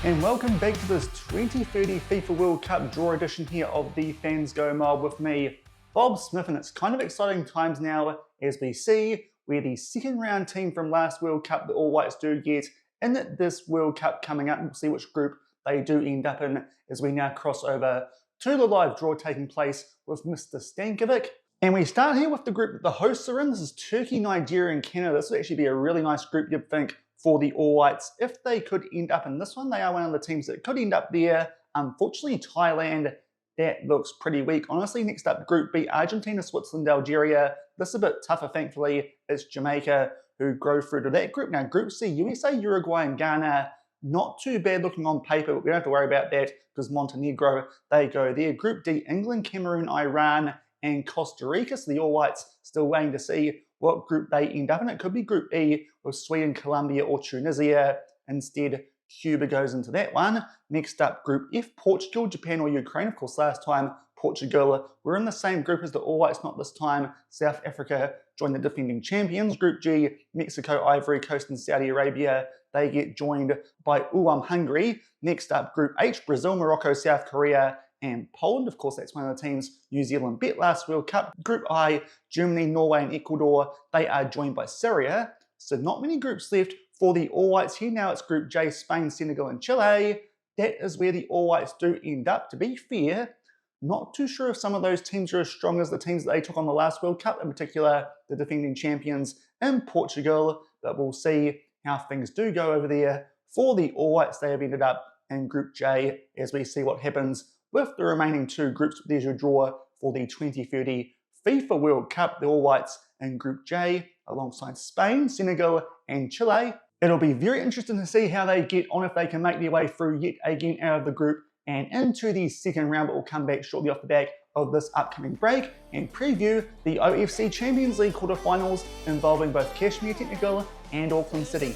And welcome back to this 2030 FIFA World Cup Draw edition here of the Fans Go Mob with me, Bob Smith, and it's kind of exciting times now as we see where the second round team from last World Cup, the All Whites, do get in this World Cup coming up. We'll see which group they do end up in as we now cross over to the live draw taking place with Mr. Stankovic. And we start here with the group that the hosts are in. This is Turkey, Nigeria, and Canada. This would actually be a really nice group, you'd think, for the All Whites. If they could end up in this one, they are one of the teams that could end up there. Unfortunately, Thailand, that looks pretty weak. Honestly, next up, Group B, Argentina, Switzerland, Algeria. This is a bit tougher, thankfully. It's Jamaica who grow through to that group. Now, Group C, USA, Uruguay, and Ghana. Not too bad looking on paper, but we don't have to worry about that because Montenegro, they go there. Group D, England, Cameroon, Iran, and Costa Rica. So the All Whites still waiting to see what group they end up in. It could be Group E with Sweden, Colombia, or Tunisia. Instead, Cuba goes into that one. Next up, Group F, Portugal, Japan, or Ukraine. Of course, last time, Portugal were in the same group as the All Whites, not this time. South Africa joined the defending champions. Group G, Mexico, Ivory Coast, and Saudi Arabia. They get joined by Hungary. Next up, Group H, Brazil, Morocco, South Korea, and Poland. Of course, that's one of the teams New Zealand beat last World Cup. Group I, Germany, Norway, and Ecuador. They are joined by Syria. So not many groups left for the All Whites here. Now it's Group J, Spain, Senegal, and Chile. That is where the All Whites do end up. To be fair, not too sure if some of those teams are as strong as the teams that they took on the last World Cup, in particular the defending champions in Portugal, but we'll see how things do go over there. For the All Whites, they have ended up in Group J as we see what happens with the remaining two groups. There's your draw for the 2030 FIFA World Cup. The All Whites in Group J alongside Spain, Senegal, and Chile. It'll be very interesting to see how they get on if they can make their way through yet again out of the group and into the second round, but we'll come back shortly off the back of this upcoming break and preview the OFC Champions League quarterfinals involving both Kashmir Technical and Auckland City.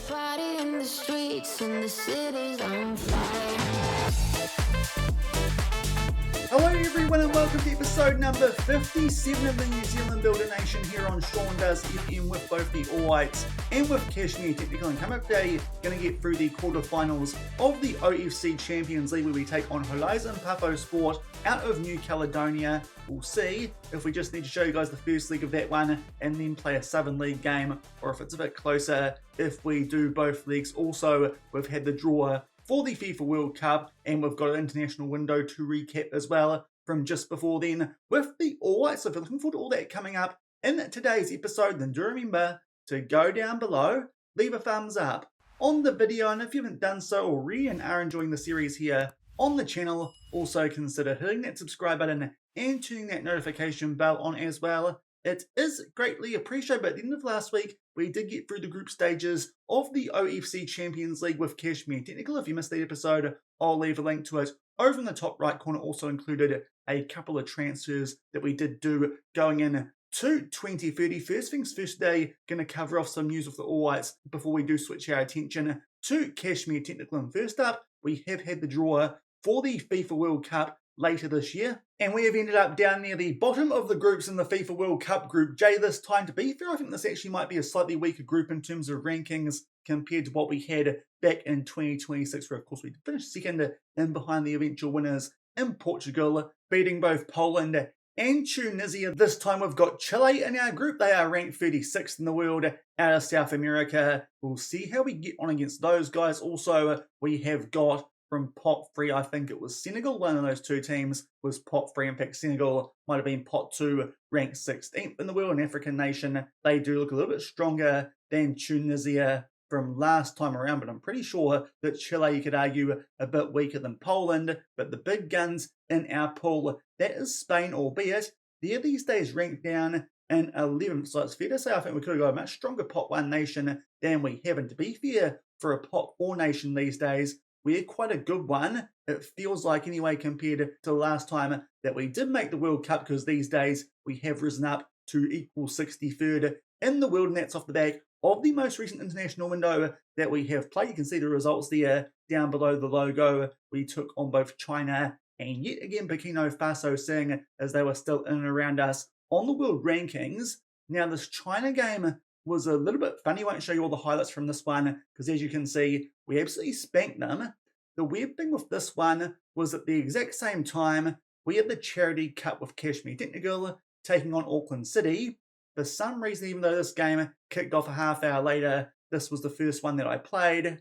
Hello everyone and welcome to episode number 57 of the New Zealand Builder Nation here on Shaun Does FM with both the All Whites and with Kashmir Technical. And coming up today, going to get through the quarterfinals of the OFC Champions League where we take on Horizon Patho Sport out of New Caledonia. We'll see if we just need to show you guys the first leg of that one and then play a Southern League game, or if it's a bit closer if we do both legs. Also, we've had the draw for the FIFA World Cup, and we've got an international window to recap as well from just before then with the All Whites. So if you're looking forward to all that coming up in today's episode, then do remember to go down below, leave a thumbs up on the video, and if you haven't done so already and are enjoying the series here on the channel, also consider hitting that subscribe button and turning that notification bell on as well. It is greatly appreciated, but at the end of last week, we did get through the group stages of the OFC Champions League with Kashmir Technical. If you missed that episode, I'll leave a link to it over in the top right corner. Also included a couple of transfers that we did do going in to 2030. First things first today, going to cover off some news with the All Whites before we do switch our attention to Kashmir Technical. And first up, we have had the draw for the FIFA World Cup later this year, and we have ended up down near the bottom of the groups in the FIFA World Cup Group J this time. To be fair, I think this actually might be a slightly weaker group in terms of rankings compared to what we had back in 2026, where of course we finished second in behind the eventual winners in Portugal, beating both Poland and Tunisia. This time we've got Chile in our group. They are ranked 36th in the world out of South America. We'll see how we get on against those guys. Also, we have got from pot 3, I think it was Senegal. One of those two teams was pot 3. In fact, Senegal might have been pot 2, ranked 16th in the world, an African nation. They do look a little bit stronger than Tunisia from last time around, but I'm pretty sure that Chile, you could argue, a bit weaker than Poland. But the big guns in our pool, that is Spain, albeit they're these days ranked down in 11th. So it's fair to say I think we could have got a much stronger pot 1 nation than we have. And to be fair, for a pot 4 nation these days, we're quite a good one, it feels like anyway, compared to the last time that we did make the World Cup, because these days we have risen up to equal 63rd in the world, and that's off the back of the most recent international window that we have played. You can see the results there down below the logo. We took on both China and yet again Burkina Faso, seeing as they were still in and around us on the world rankings. Now this China game was a little bit funny. I won't show you all the highlights from this one because, as you can see, we absolutely spanked them. the weird thing with this one was at the exact same time, we had the Charity Cup with Kashmir Technical taking on Auckland City. For some reason, even though this game kicked off a half hour later, this was the first one that I played.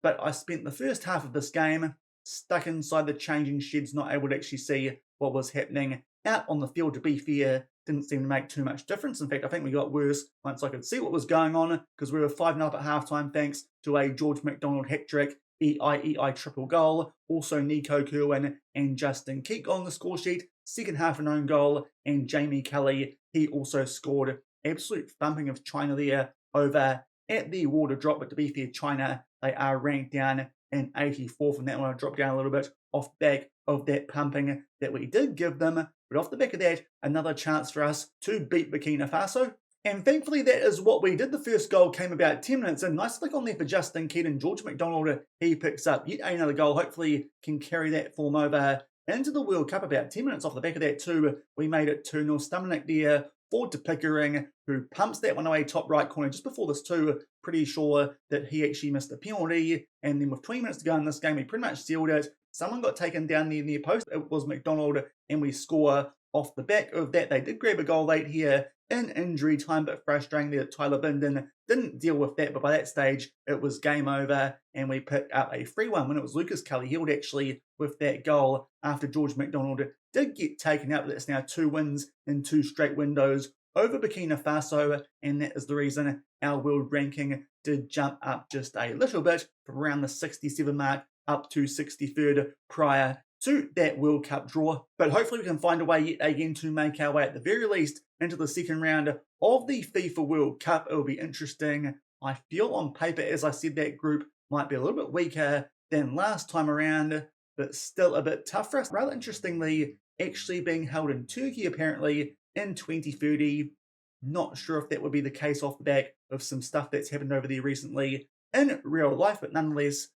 But I spent the first half of this game stuck inside the changing sheds, not able to actually see what was happening out on the field. To be fair, didn't seem to make too much difference. In fact, I think we got worse once I could see what was going on, because we were 5-0 up at halftime thanks to a George McDonald hat-trick, EI triple goal. Also Nico Kerwin and Justin Keek on the score sheet. Second half an own goal, and Jamie Kelly, he also scored. Absolute thumping of China there over at the water drop. But to be fair, China, they are ranked down in 84th, and that one dropped down a little bit off the back of that pumping that we did give them. But off the back of that, another chance for us to beat Burkina Faso. And thankfully, that is what we did. The first goal came about 10 minutes in. Nice flick on there for Justin Keaton. George McDonald, he picks up yet another goal. Hopefully can carry that form over into the World Cup. About 10 minutes off the back of that too, we made it 2-0. Stumnick there, forward to Pickering, who pumps that one away top right corner just before this too. Pretty sure that he actually missed a penalty. And then with 20 minutes to go in this game, we pretty much sealed it. Someone got taken down near the post. It was McDonald, and we score off the back of that. They did grab a goal late here in injury time, but frustrating that Tyler Binden didn't deal with that. But by that stage, it was game over, and we picked up a 3-1 win. It was Lucas Kelly-Hield actually with that goal after George McDonald did get taken out. But it's now 2 wins in 2 straight windows over Burkina Faso, and that is the reason our world ranking did jump up just a little bit from around the 67 mark up to 63rd prior to that World Cup draw. But hopefully we can find a way yet again to make our way at the very least into the second round of the FIFA World Cup. It will be interesting. I feel on paper, as I said, that group might be a little bit weaker than last time around, but still a bit tough for us. Rather interestingly, actually being held in Turkey apparently in 2030. Not sure if that would be the case off the back of some stuff that's happened over there recently in real life, but nonetheless,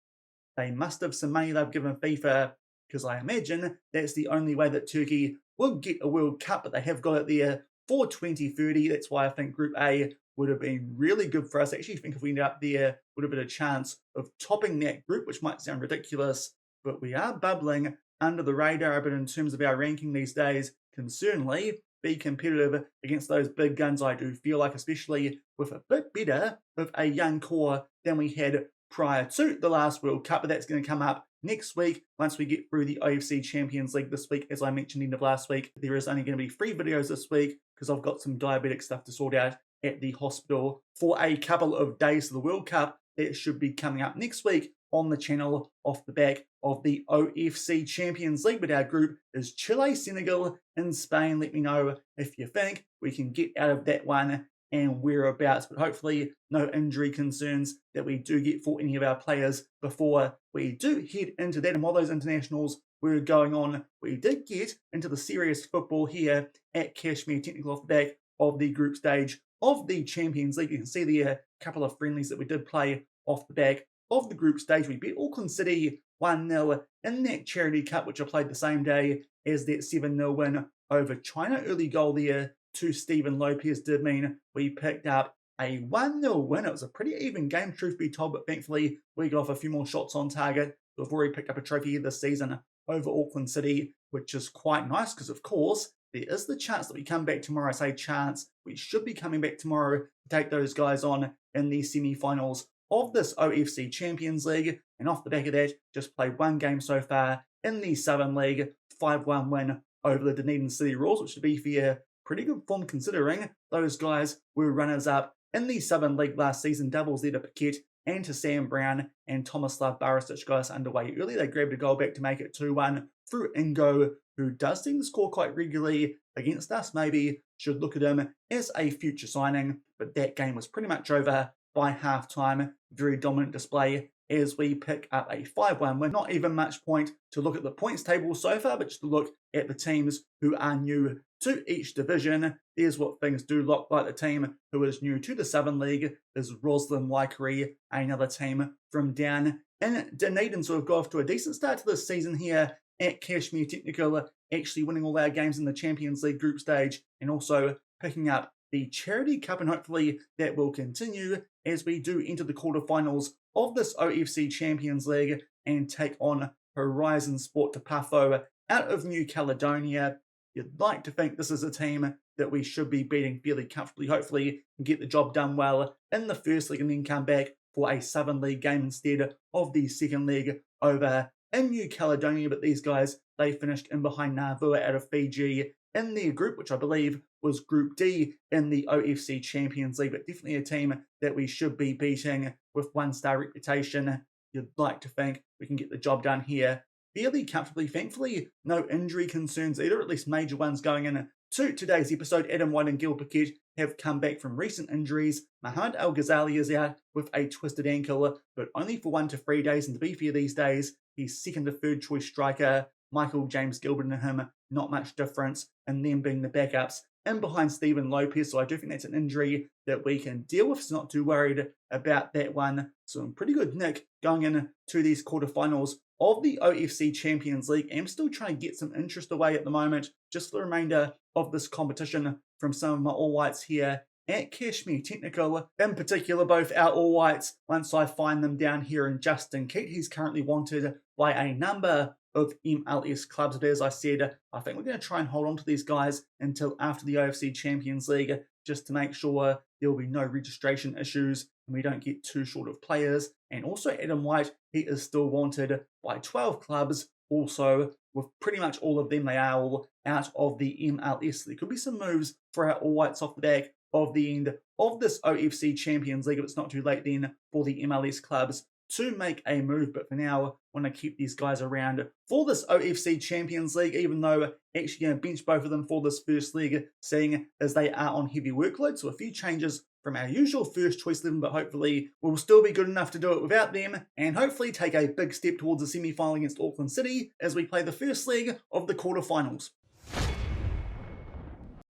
they must have some money they've given FIFA, because I imagine that's the only way that Turkey will get a World Cup, but they have got it there for 2030. That's why I think Group A would have been really good for us. I actually think if we ended up there, would have been a chance of topping that group, which might sound ridiculous, but we are bubbling under the radar. But in terms of our ranking these days, can certainly be competitive against those big guns, I do feel like, especially with a bit better of a young core than we had prior to the last World Cup. But that's going to come up next week once we get through the OFC Champions League this week. As I mentioned end of last week, there is only going to be 3 videos this week because I've got some diabetic stuff to sort out at the hospital for a couple of days. So the World Cup, that should be coming up next week on the channel off the back of the OFC Champions League. But our group is Chile, Senegal, and Spain. Let me know if you think we can get out of that one and whereabouts, but hopefully no injury concerns that we do get for any of our players before we do head into that. And while those internationals were going on, we did get into the serious football here at Kashmir Technical off the back of the group stage of the Champions League. You can see there a couple of friendlies that we did play off the back of the group stage. We beat Auckland City 1-0 in that Charity Cup, which I played the same day as that 7-0 win over China. Early goal there to Stephen Lopez did mean we picked up a 1-0 win. It was a pretty even game, truth be told, but thankfully we got off a few more shots on target. We've already picked up a trophy this season over Auckland City, which is quite nice because, of course, there is the chance that we come back tomorrow. I say chance, we should be coming back tomorrow to take those guys on in the semi-finals of this OFC Champions League. And off the back of that, just played 1 game so far in the Southern League, 5-1 win over the Dunedin City Royals, which, to be fair, pretty good form considering those guys were runners-up in the Southern League last season. Doubles there to Paquette and to Sam Brown and Tomislav Barisic got us underway early. They grabbed a goal back to make it 2-1 through Ingo, who does seem to score quite regularly against us. Maybe should look at him as a future signing, but that game was pretty much over by half-time. Very dominant display as we pick up a 5-1 win. Not even much point to look at the points table so far, but just to look at the teams who are new to each division. There's what things do look like. The team who is new to the Southern League is Roslyn Waikerie, another team from down in Dunedin. So we've got off to a decent start to this season here at Kashmir Technical, actually winning all our games in the Champions League group stage and also picking up the Charity Cup, and hopefully that will continue as we do enter the quarterfinals of this OFC Champions League. and take on Horizon Patho out of New Caledonia. You'd like to think this is a team that we should be beating fairly comfortably, hopefully, and get the job done well in the first leg and then come back for a Southern League game instead of the second leg over in New Caledonia. But these guys, they finished in behind Nauvoo out of Fiji in their group, which I believe was Group D in the OFC Champions League, but definitely a team that we should be beating with one-star reputation. You'd like to think we can get the job done here fairly comfortably. Thankfully, no injury concerns either, at least major ones going in to today's episode. Adam White and Gil Paquette have come back from recent injuries. Mohamed El Ghazali is out with a twisted ankle, but only for 1 to 3 days. And to be fair, these days, he's second to third choice striker. Michael James Gilbert and him, not much difference, and them being the backups in behind Stephen Lopez. So I do think that's an injury that we can deal with. So not too worried about that one. So in pretty good nick going into these quarterfinals of the OFC Champions League. I'm still trying to get some interest away at the moment, just for the remainder of this competition from some of my All Whites here at Kashmir Technical. In particular, both our All Whites, once I find them down here in Justin Keat, he's currently wanted by a number of MLS clubs. But as I said, I think we're going to try and hold on to these guys until after the OFC Champions League, just to make sure there will be no registration issues and we don't get too short of players. And also Adam White, he is still wanted by 12 clubs. Also, with pretty much all of them, they are all out of the MLS. There could be some moves for our All Whites off the back of the end of this OFC Champions League if it's not too late then for the MLS clubs to make a move. But for now, I want to keep these guys around for this OFC Champions League, even though actually going to bench both of them for this first leg, seeing as they are on heavy workload. So a few changes from our usual first choice 11, but hopefully we'll still be good enough to do it without them, and hopefully take a big step towards the semi-final against Auckland City as we play the first leg of the quarterfinals.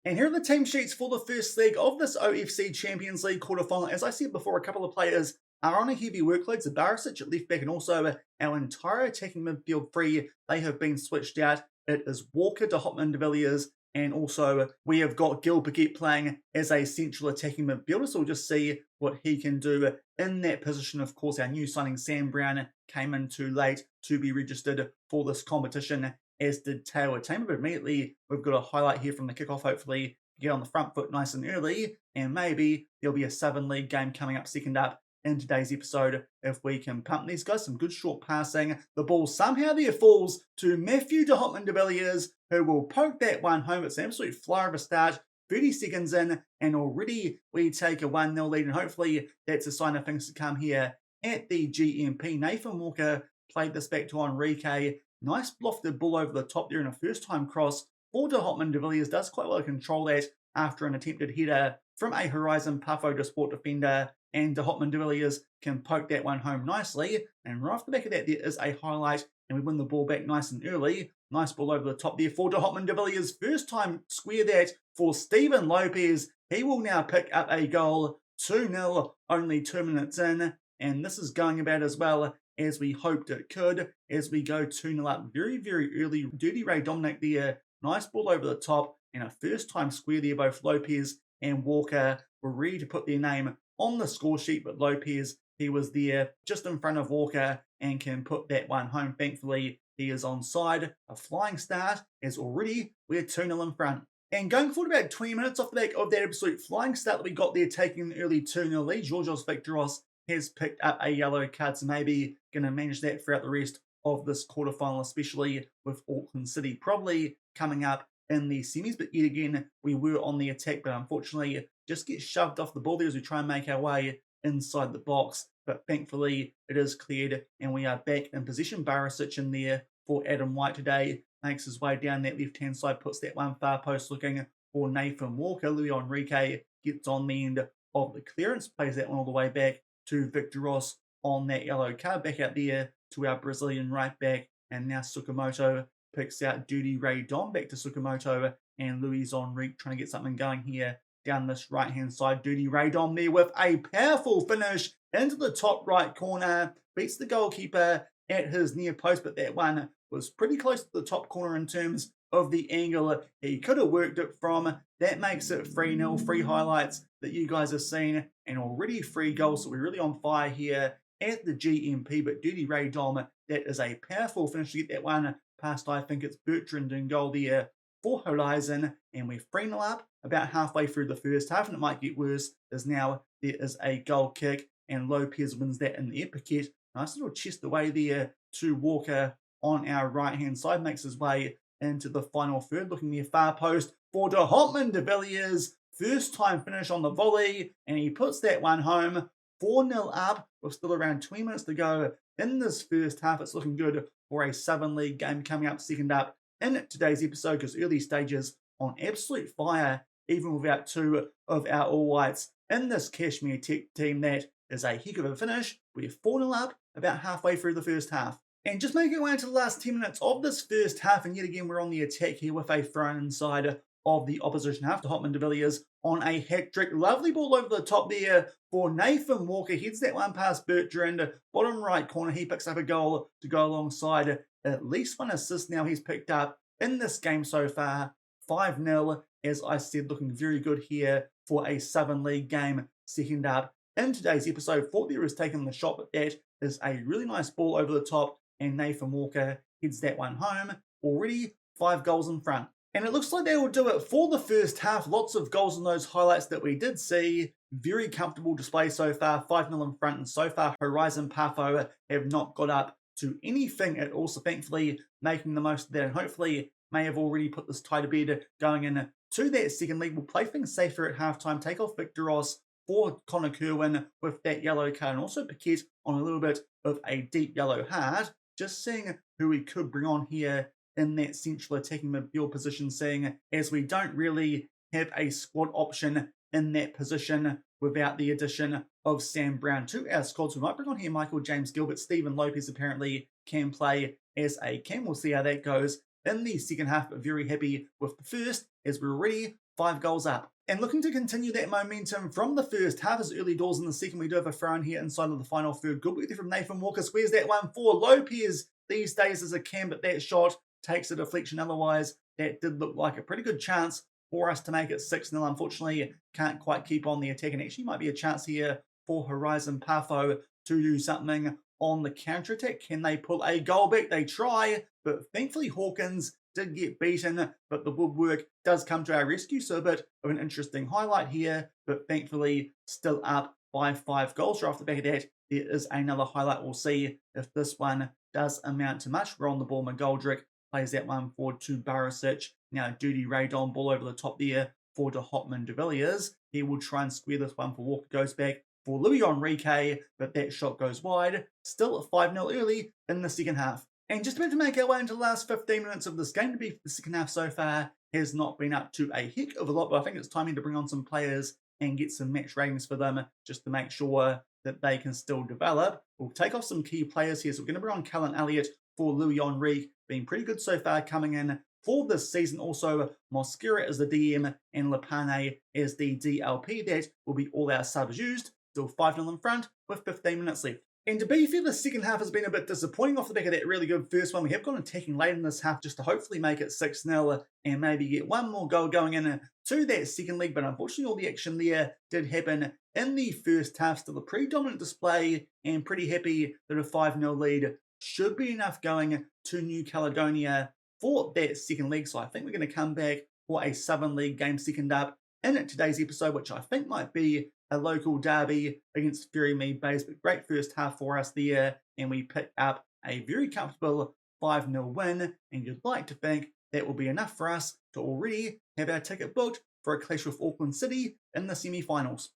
And here are the team sheets for the first leg of this OFC Champions League quarterfinal. As I said before, a couple of players are on a heavy workload. So Barisic at left back and also our entire attacking midfield three, they have been switched out. It is Walker, de Hotman, de Villiers, and also we have got Gil Paquette playing as a central attacking midfielder. So we'll just see what he can do in that position. Of course, our new signing Sam Brown came in too late to be registered for this competition, as did Taylor Tamer. But immediately we've got a highlight here from the kickoff. Hopefully get on the front foot nice and early, and maybe there'll be a Southern League game coming up second up in today's episode if we can pump these guys. Some good short passing. The ball somehow there falls to Matthew de Hotman de Villiers, who will poke that one home. It's an absolute flyer of a start. 30 seconds in, and already we take a 1-0 lead, and hopefully that's a sign of things to come here at the GMP. Nathan Walker played this back to Enrique. Nice lofted ball over the top there in a first-time cross for de Hotman de Villiers. Does quite well to control that after an attempted header from a Horizon Patho to sport defender, and de Hotman de Villiers can poke that one home nicely. And right off the back of that, there is a highlight, and we win the ball back nice and early. Nice ball over the top there for de Hotman de Villiers. First time square that for Stephen Lopez. He will now pick up a goal. 2-0, only 2 minutes in. And this is going about as well as we hoped it could, as we go 2-0 up very, very early. Dirty Ray Dominic there. Nice ball over the top, and a first time square there. Both Lopez and Walker were ready to put their name on the score sheet, but Lopez, he was there just in front of Walker and can put that one home. Thankfully, he is onside. A flying start, as already we're 2-0 in front. And going forward about 20 minutes off the back of that absolute flying start that we got there, taking an early 2-0 lead, Georgios Victoros has picked up a yellow card, so maybe going to manage that throughout the rest of this quarterfinal, especially with Auckland City probably coming up in the semis. But yet again, we were on the attack, but unfortunately just get shoved off the ball there as we try and make our way inside the box. But thankfully it is cleared and we are back in possession. Barisic in there for Adam White today, makes his way down that left hand side, puts that one far post looking for Nathan Walker. Luis Enrique gets on the end of the clearance, plays that one all the way back to Victoros on that yellow card. Back out there to our Brazilian right back, and now Sukamoto picks out Dirty Ray Dom. Back to Sukamoto and Luis Enrique trying to get something going here down this right hand side. Dirty Ray Dom there with a powerful finish into the top right corner, beats the goalkeeper at his near post, but that one was pretty close to the top corner in terms of the angle he could have worked it from. That makes it 3-0. 3 highlights that you guys have seen, and already 3 goals, so we're really on fire here at the GMP, but Dirty Ray Dom, that is a powerful finish to get that one past, I think it's Bertrand in goal there for Horizon, and we're 3-0 up about halfway through the first half, and it might get worse as now there is a goal kick, and Lopez wins that in the epicet. Nice little chest away there to Walker on our right-hand side, makes his way into the final third, looking near far post for de Hotman de Villiers. First time finish on the volley, and he puts that one home. 4-0 up with still around 20 minutes to go in this first half. It's looking good for a Southern League game coming up second up in today's episode, because early stages on absolute fire, even without two of our All Whites in this Kashmir team. That is a heck of a finish. We're 4-0 up about halfway through the first half. And just making our way into the last 10 minutes of this first half, and yet again we're on the attack here with a throw inside of the opposition half to Hotman de Villiers on a hat-trick. Lovely ball over the top there for Nathan Walker. Heads that one past Bertrand. Bottom right corner, he picks up a goal to go alongside at least one assist now he's picked up in this game so far. 5-0, as I said, looking very good here for a Southern League game second up in today's episode. Thought there was taking the shot, but that is a really nice ball over the top, and Nathan Walker heads that one home. Already 5 goals in front. And it looks like they will do it for the first half. Lots of goals in those highlights that we did see. Very comfortable display so far. 5-0 in front, and so far Horizon Patho have not got up to anything at all. So thankfully making the most of that, and hopefully may have already put this tie to bed going in to that second league. We'll play things safer at halftime. Take off Victor Ross for Connor Kerwin with that yellow card, and also Paquette on a little bit of a deep yellow card. Just seeing who we could bring on here in that central attacking midfield position, seeing as we don't really have a squad option in that position without the addition of Sam Brown to our squad. So we might bring on here Michael James Gilbert. Stephen Lopez apparently can play as a cam. We'll see how that goes in the second half, but very happy with the first, as we're already 5 goals up. And looking to continue that momentum from the first half as early doors in the second. We do have a throw in here inside of the final third. Good work there from Nathan Walker. Squares that one for Lopez. These days as a cam, but that shot takes a deflection. Otherwise, that did look like a pretty good chance for us to make it 6-0. Unfortunately, can't quite keep on the attack, and actually might be a chance here for Horizon Patho to do something on the counter-attack. Can they pull a goal back? They try, but thankfully Hawkins did get beaten, but the woodwork does come to our rescue. So a bit of an interesting highlight here, but thankfully still up by 5 goals. Right off the back of that, there is another highlight. We'll see if this one does amount to much. We're on the ball. McGoldrick plays that one forward to Barisic. Now Dirty Ray Dom, ball over the top there for de Hotman de Villiers. He will try and square this one for Walker. Goes back for Louis Enrique, but that shot goes wide. Still at 5-0 early in the second half. And just about to make our way into the last 15 minutes of this game. To be the second half so far has not been up to a heck of a lot, but I think it's timing to bring on some players and get some match ratings for them, just to make sure that they can still develop. We'll take off some key players here. So we're going to bring on Callan Elliott for Louis Enrique. Been pretty good so far coming in for this season. Also, Mosquera as the DM and Lepane as the DLP. That will be all our subs used. Still 5-0 in front with 15 minutes left. And to be fair, the second half has been a bit disappointing off the back of that really good first one. We have gone attacking late in this half just to hopefully make it 6-0 and maybe get one more goal going in to that second leg. But unfortunately, all the action there did happen in the first half. Still a pretty dominant display, and pretty happy that a 5-0 lead should be enough going to New Caledonia for that second leg. So I think we're going to come back for a Southern League game second up in today's episode, which I think might be a local derby against Ferrymead Bays. But great first half for us there, and we picked up a very comfortable 5-0 win, and you'd like to think that will be enough for us to already have our ticket booked for a clash with Auckland City in the semi-finals.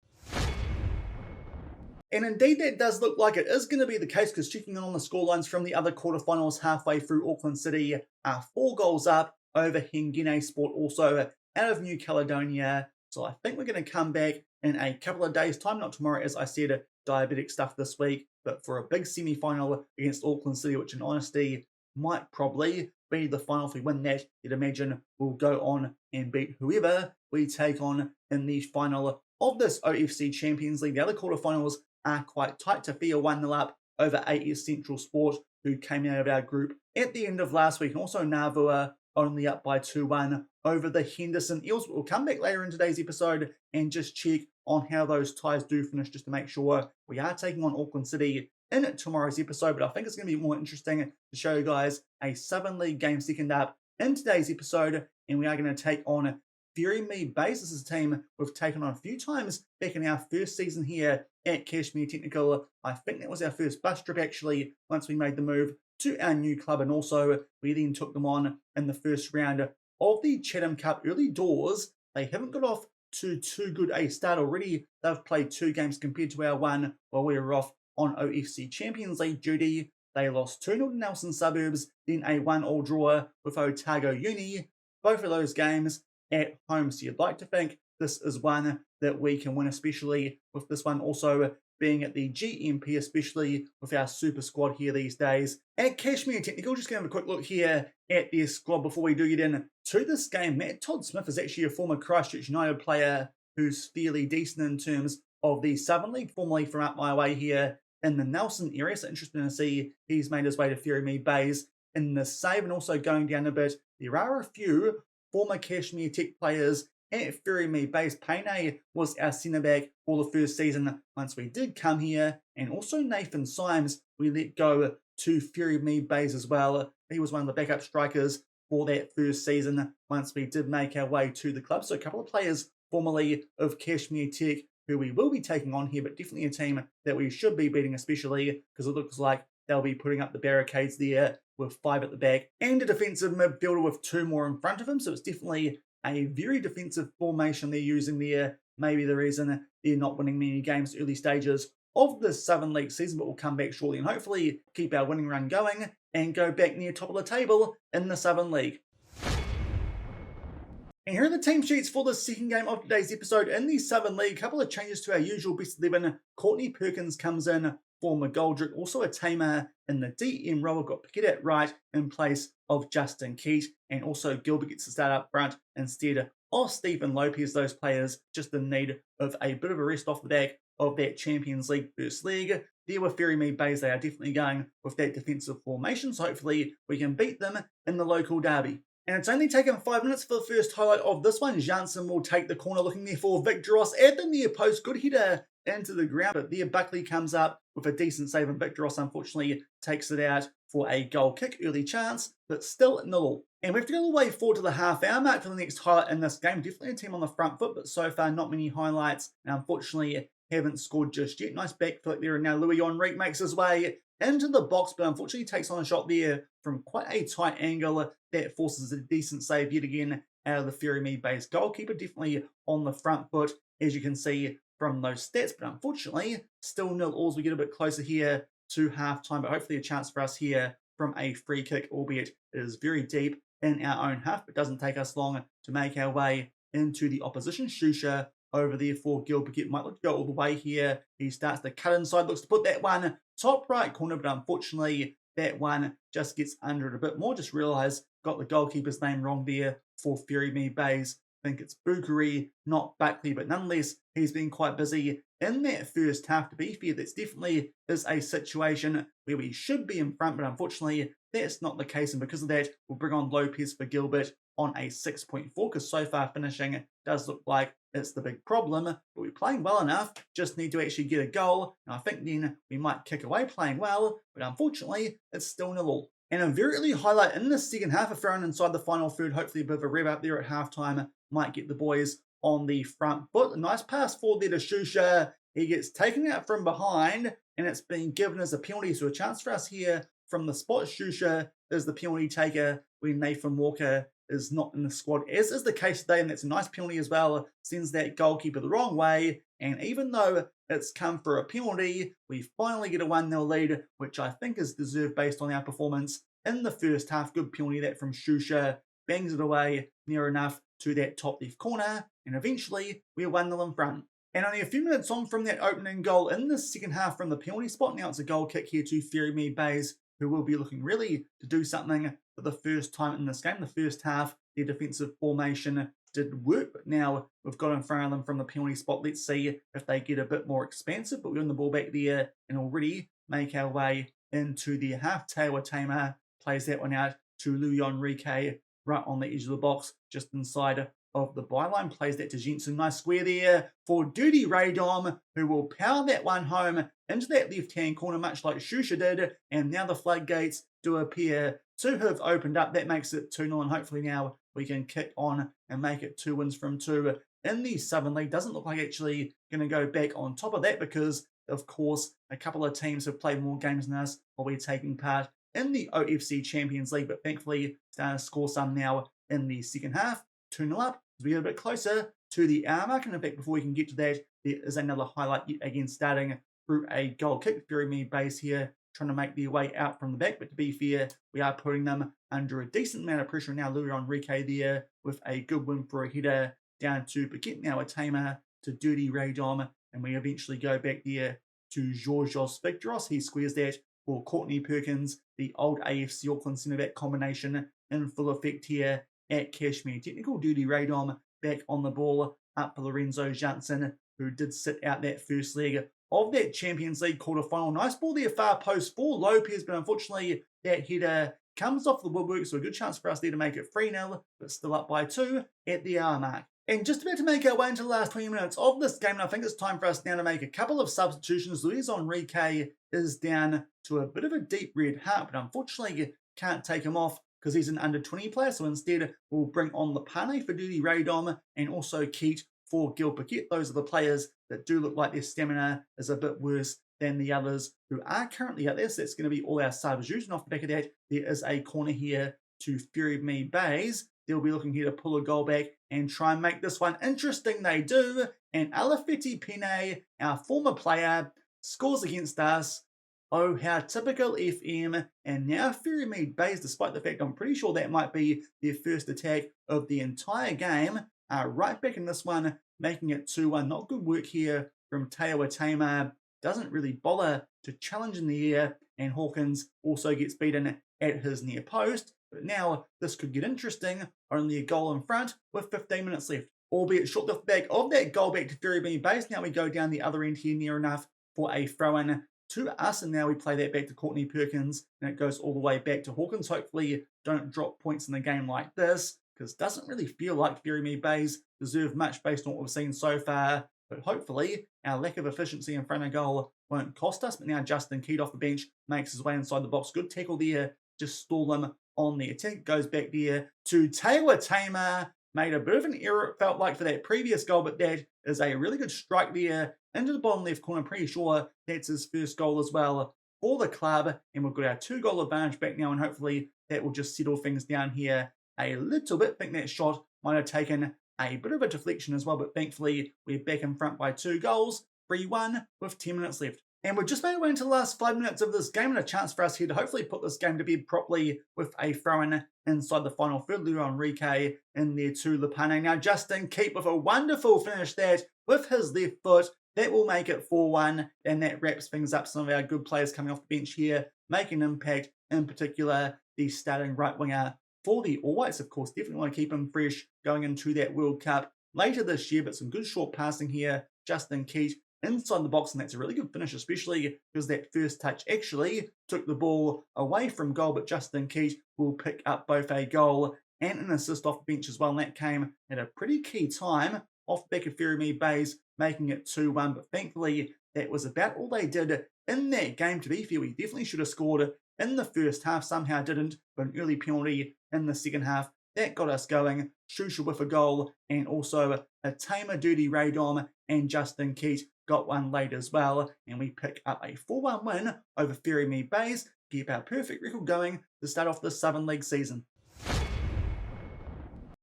And indeed that does look like it is going to be the case, because checking in on the scorelines from the other quarterfinals halfway through, Auckland City are 4 goals up over Hengine Sport, also out of New Caledonia. So I think we're going to come back in a couple of days' time, not tomorrow, as I said, diabetic stuff this week, but for a big semi-final against Auckland City, which in honesty might probably be the final. If we win that, you'd imagine we'll go on and beat whoever we take on in the final of this OFC Champions League. The other quarterfinals are quite tight. Tafia 1-0 up over AS Central Sport, who came out of our group at the end of last week, and also Navua only up by 2-1 over the Henderson Eels. We'll come back later in today's episode and just check on how those ties do finish, just to make sure we are taking on Auckland City in tomorrow's episode, but I think it's going to be more interesting to show you guys a Southern League game second up in today's episode, and we are going to take on Fury Me Base. This is a team we've taken on a few times back in our first season here at Cashmere Technical. I think that was our first bus trip actually, once we made the move to our new club, and also we then took them on in the first round of the Chatham Cup early doors. They haven't got off to too good a start already. They've played 2 games compared to our one while we were off on OFC Champions League duty. They lost 2-0 to Nelson Suburbs, then a 1-1 draw with Otago Uni. Both of those games at home, so you'd like to think this is one that we can win, especially with this one also being at the GMP, especially with our super squad here these days. At Cashmere Technical, just going to have a quick look here at their squad before we do get in to this game. Matt Todd Smith is actually a former Christchurch United player who's fairly decent in terms of the Southern League, formerly from up my way here in the Nelson area. So interesting to see he's made his way to Fury Me Bays in the save, and also going down a bit, there are a few former Cashmere Tech players at Fury Me Base. Payne was our centre back for the first season once we did come here, and also Nathan Symes we let go to Fury Me Base as well. He was one of the backup strikers for that first season once we did make our way to the club. So a couple of players formerly of Cashmere Tech who we will be taking on here, but definitely a team that we should be beating, especially because it looks like they'll be putting up the barricades there with 5 at the back and a defensive midfielder with 2 more in front of him. So it's definitely a very defensive formation they're using there. Maybe the reason they're not winning many games early stages of the Southern League season, but we'll come back shortly and hopefully keep our winning run going and go back near top of the table in the Southern League. And here are the team sheets for the second game of today's episode in the Southern League. A couple of changes to our usual best 11. Courtney Perkins comes in for McGoldrick, also a tamer in the DM role. We've got Pickett at right in place of Justin Keat, and also Gilbert gets to start up front instead of Stephen Lopez. Those players just in need of a bit of a rest off the back of that Champions League first leg. There with Fury Me Bays, they are definitely going with that defensive formation, so hopefully we can beat them in the local derby. And it's only taken 5 minutes for the first highlight of this one. Janssen will take the corner, looking there for Victor Ross at the near post. Good header into the ground, but there Buckley comes up with a decent save, and Victor Ross unfortunately takes it out for a goal kick. Early chance, but still 0-0. And we have to go all the way forward to the half-hour mark for the next highlight in this game. Definitely a team on the front foot, but so far not many highlights, and unfortunately haven't scored just yet. Nice back flick there, and now Louis Enrique makes his way into the box, but unfortunately takes on a shot there from quite a tight angle. That forces a decent save yet again out of the Fury Me Base goalkeeper. Definitely on the front foot, as you can see from those stats, but unfortunately still 0-0 as we get a bit closer here to half-time, but hopefully a chance for us here from a free kick, albeit it is very deep in our own half, but doesn't take us long to make our way into the opposition. Shusha over there for Gilbert might look to go all the way here. He starts to cut inside, looks to put that one top right corner, but unfortunately that one just gets under it a bit more. Just realised got the goalkeeper's name wrong there for Fury Me Bays. I think it's Bukari, not Buckley, but nonetheless, he's been quite busy in that first half. To be fair, that's definitely is a situation where we should be in front, but unfortunately, that's not the case, and because of that, we'll bring on Lopez for Gilbert on a 6.4, because so far finishing does look like it's the big problem, but we're playing well enough, just need to actually get a goal, and I think then we might kick away playing well, but unfortunately, it's still 0-0. And a very early highlight in the second half, a thrown inside the final third, hopefully a bit of a rev up there at halftime, might get the boys on the front foot. A nice pass forward there to Shusha. He gets taken out from behind, and it's been given as a penalty, so a chance for us here from the spot. Shusha is the penalty taker when Nathan Walker is not in the squad, as is the case today, and that's a nice penalty as well. Sends that goalkeeper the wrong way, and even though it's come for a penalty, we finally get a 1-0 lead, which I think is deserved based on our performance in the first half. Good penalty that from Shusha, bangs it away near enough to that top left corner, and eventually we're 1-0 in front. And only a few minutes on from that opening goal in the second half from the penalty spot, now it's a goal kick here to Fury Me Bays, who will be looking really to do something for the first time in this game. The first half, their defensive formation did work, but now we've got in front of them from the penalty spot. Let's see if they get a bit more expansive, but we win the ball back there and already make our way into the half. Taylor Tamer plays that one out to Louis Enrique right on the edge of the box, just inside of the byline, plays that to Jensen. Nice square there for Duty Radom, who will power that one home into that left-hand corner, much like Shusha did, and now the floodgates do appear to have opened up. That makes it 2-0, and hopefully now we can kick on and make it 2 wins from 2 in the Southern League. Doesn't look like actually going to go back on top of that because, of course, a couple of teams have played more games than us while we're taking part in the OFC Champions League, but thankfully starting to score some now in the second half. 2-0 up as we get a bit closer to the hour mark. And in fact, before we can get to that, there is another highlight yet again, starting through a goal kick. Very me base here, trying to make their way out from the back, but to be fair, we are putting them under a decent amount of pressure now. Louis Enrique there with a good win for a header down to Paquette, now a tamer to Dirty Radom, and we eventually go back there to Georgios Victoros. He squares that for Courtney Perkins, the old AFC Auckland centre-back combination in full effect here at Cashmere Technical. Dirty Radom back on the ball, up for Lorenzo Janssen, who did sit out that first leg of that Champions League quarter-final. Nice ball there, far post for Lopez, but unfortunately that header comes off the woodwork, so a good chance for us there to make it 3-0, but still up by 2 at the hour mark. And just about to make our way into the last 20 minutes of this game, and I think it's time for us now to make a couple of substitutions. Luis Enrique is down to a bit of a deep red heart, but unfortunately you can't take him off because he's an under-20 player, so instead we'll bring on Lepane for Dirty Radom and also Keat for Gil Paquette. Those are the players that do look like their stamina is a bit worse than the others who are currently out there, so that's going to be all our substitutions. Off the back of that, there is a corner here to Fury Me Bays. They'll be looking here to pull a goal back and try and make this one interesting. They do, and Alafeti Pene, our former player, scores against us. Oh, how typical FM. And now Fury Me Bays, despite the fact I'm pretty sure that might be their first attack of the entire game, are right back in this one, making it 2-1. Not good work here from Teo Atema. Doesn't really bother to challenge in the air, and Hawkins also gets beaten at his near post. But now this could get interesting. Only a goal in front with 15 minutes left. Albeit short off the back of that goal back to Fury Me Base. Now we go down the other end here near enough for a throw-in to us. And now we play that back to Courtney Perkins. And it goes all the way back to Hawkins. Hopefully don't drop points in a game like this, because it doesn't really feel like Fury Me Bays deserve much based on what we've seen so far. But hopefully our lack of efficiency in front of goal won't cost us. But now Justin Keat off the bench makes his way inside the box. Good tackle there. Just stall them on the attack. Goes back there to Taylor Tamer. Made a bit of an error, it felt like, for that previous goal, but that is a really good strike there into the bottom left corner. I'm pretty sure that's his first goal as well for the club. And we've got our 2-goal advantage back now, and hopefully that will just settle things down here a little bit. I think that shot might have taken a bit of a deflection as well, but thankfully we're back in front by 2 goals, 3-1 with 10 minutes left. And we've just made our way into the last 5 minutes of this game, and a chance for us here to hopefully put this game to bed properly with a throw-in inside the final third. Louis Enrique in there to Lepane. Now Justin Keat with a wonderful finish that with his left foot. That will make it 4-1, and that wraps things up. Some of our good players coming off the bench here, making an impact, in particular the starting right winger for the All Whites. Of course, definitely want to keep him fresh going into that World Cup later this year, but some good short passing here. Justin Keat inside the box, and that's a really good finish, especially because that first touch actually took the ball away from goal, but Justin Keat will pick up both a goal and an assist off the bench as well, and that came at a pretty key time off the back of Fury Me Bays, making it 2-1, but thankfully that was about all they did in that game. To be fair, we definitely should have scored in the first half, somehow didn't, but an early penalty in the second half, that got us going. Shusha with a goal, and also a tamer Dirty Radom and Justin Keat got one late as well, and we pick up a 4-1 win over Fury Me Bays, keep our perfect record going to start off the Southern League season.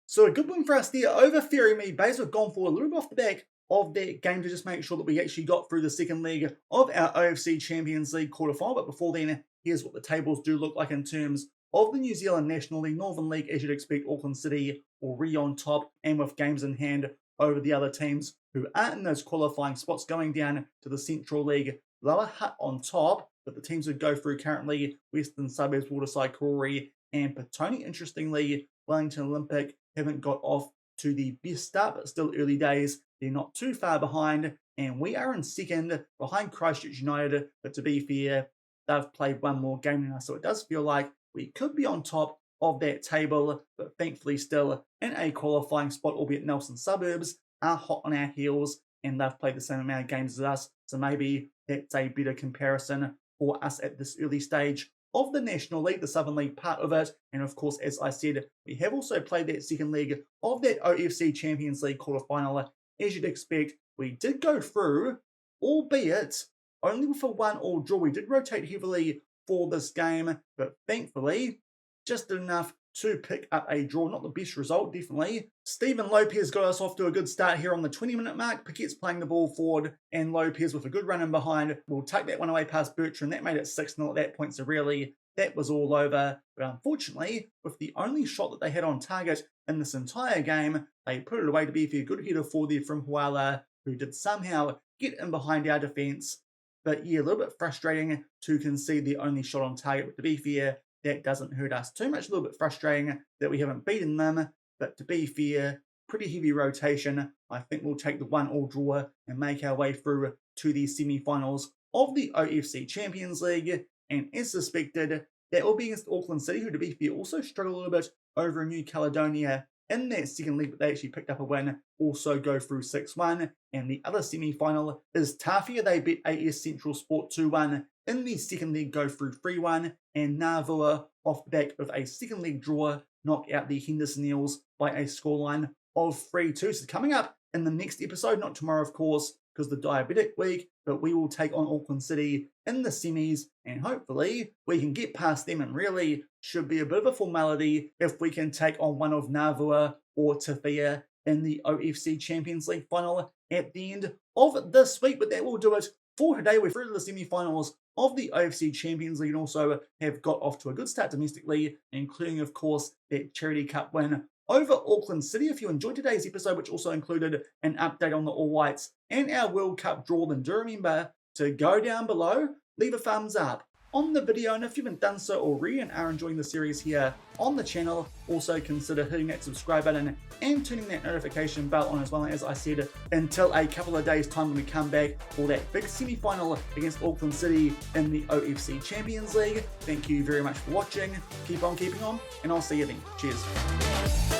So a good win for us there over Fury Me Bays. We've gone for a little bit off the back of that game to just make sure that we actually got through the second leg of our OFC Champions League quarterfinal. But before then, here's what the tables do look like in terms of the New Zealand National League. Northern League, as you'd expect, Auckland City already on top, and with games in hand over the other teams who aren't in those qualifying spots. Going down to the Central League, Lower Hutt on top, but the teams that go through currently, Western Suburbs, Waterside, Koori and Petone. Interestingly, Wellington Olympic haven't got off to the best start, but still early days. They're not too far behind, and we are in second behind Christchurch United, but to be fair, they've played one more game than us, so it does feel like we could be on top of that table, but thankfully still in a qualifying spot, albeit Nelson Suburbs are hot on our heels and they've played the same amount of games as us, so maybe that's a better comparison for us at this early stage of the National League, the Southern League part of it. And of course, as I said, we have also played that second leg of that OFC Champions League quarterfinal. As you'd expect, we did go through, albeit only with a 1-1 draw. We did rotate heavily for this game, but thankfully, just did enough to pick up a draw. Not the best result, definitely. Steven Lopez got us off to a good start here on the 20-minute mark. Paquette's playing the ball forward, and Lopez with a good run in behind will take that one away past Bertrand. That made it 6-0 at that point, so really, that was all over. But unfortunately, with the only shot that they had on target in this entire game, they put it away. To be fair, good header for there from Huala, who did somehow get in behind our defence. But yeah, a little bit frustrating to concede the only shot on target. But to be fair, that doesn't hurt us too much. A little bit frustrating that we haven't beaten them. But to be fair, pretty heavy rotation. I think we'll take the 1-1 draw and make our way through to the semi-finals of the OFC Champions League. And as suspected, that will be against Auckland City, who to be fair also struggled a little bit over New Caledonia in that second league, but they actually picked up a win, also go through 6-1. And the other semi-final is Tafia. They beat AS Central Sport 2-1 in the second league, go through 3-1. And Navua, off the back of a second league draw, knock out the Henderson Eels by a scoreline of 3-2. So coming up in the next episode, not tomorrow of course, because the diabetic week, but we will take on Auckland City in the semis, and hopefully we can get past them, and really should be a bit of a formality if we can take on one of Navua or Tafia in the OFC Champions League final at the end of this week. But that will do it for today. We're through to the semi-finals of the OFC Champions League and also have got off to a good start domestically, including of course that Charity Cup win over Auckland City. If you enjoyed today's episode, which also included an update on the All Whites and our World Cup draw, then do remember to go down below, leave a thumbs up on the video, and if you haven't done so already and are enjoying the series here on the channel, also consider hitting that subscribe button and turning that notification bell on as well. As I said, until a couple of days time when we come back for that big semi-final against Auckland City in the OFC Champions League. Thank you very much for watching, keep on keeping on, and I'll see you then. Cheers.